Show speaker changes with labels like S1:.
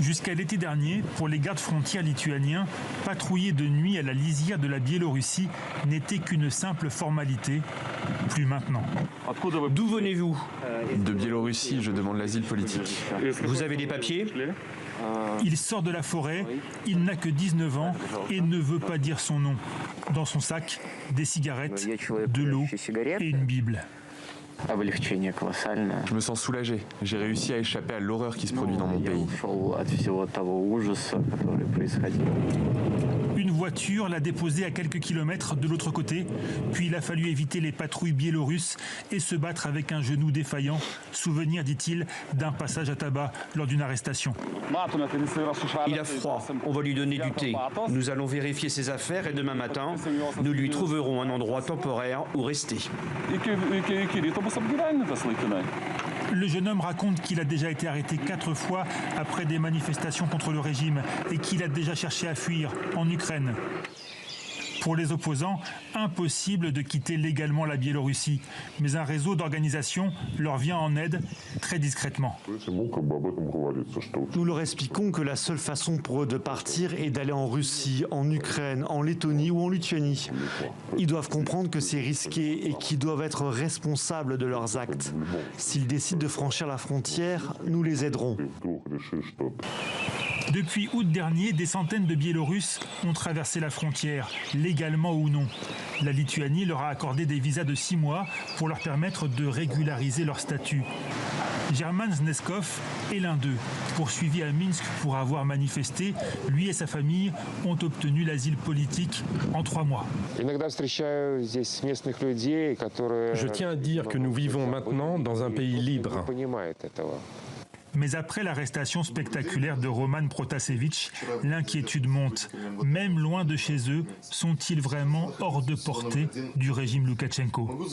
S1: Jusqu'à l'été dernier, pour les gardes frontières lituaniens, patrouiller de nuit à la lisière de la Biélorussie n'était qu'une simple formalité. Plus maintenant.
S2: D'où venez-vous?
S3: De Biélorussie, je demande l'asile politique.
S2: Vous avez des papiers?
S1: Il sort de la forêt, il n'a que 19 ans et ne veut pas dire son nom. Dans son sac, des cigarettes, de l'eau et une Bible.
S3: Je me sens soulagé. J'ai réussi à échapper à l'horreur qui se produit dans mon pays.
S1: Une voiture l'a déposé à quelques kilomètres de l'autre côté, puis il a fallu éviter les patrouilles biélorusses et se battre avec un genou défaillant. Souvenir, dit-il, d'un passage à tabac lors d'une arrestation.
S2: Il a froid, on va lui donner du thé. Nous allons vérifier ses affaires et demain matin, nous lui trouverons un endroit temporaire où rester.
S1: Le jeune homme raconte qu'il a déjà été arrêté 4 fois après des manifestations contre le régime et qu'il a déjà cherché à fuir en Ukraine. Pour les opposants, impossible de quitter légalement la Biélorussie. Mais un réseau d'organisations leur vient en aide très discrètement.
S4: Nous leur expliquons que la seule façon pour eux de partir est d'aller en Russie, en Ukraine, en Lettonie ou en Lituanie. Ils doivent comprendre que c'est risqué et qu'ils doivent être responsables de leurs actes. S'ils décident de franchir la frontière, nous les aiderons.
S1: Depuis août dernier, des centaines de Biélorusses ont traversé la frontière, légalement ou non. La Lituanie leur a accordé des visas de 6 mois pour leur permettre de régulariser leur statut. German Zneskov est l'un d'eux. Poursuivi à Minsk pour avoir manifesté, lui et sa famille ont obtenu l'asile politique en 3 mois.
S5: Je tiens à dire que nous vivons maintenant dans un pays libre.
S1: Mais après l'arrestation spectaculaire de Roman Protasevich, l'inquiétude monte. Même loin de chez eux, sont-ils vraiment hors de portée du régime Loukachenko ?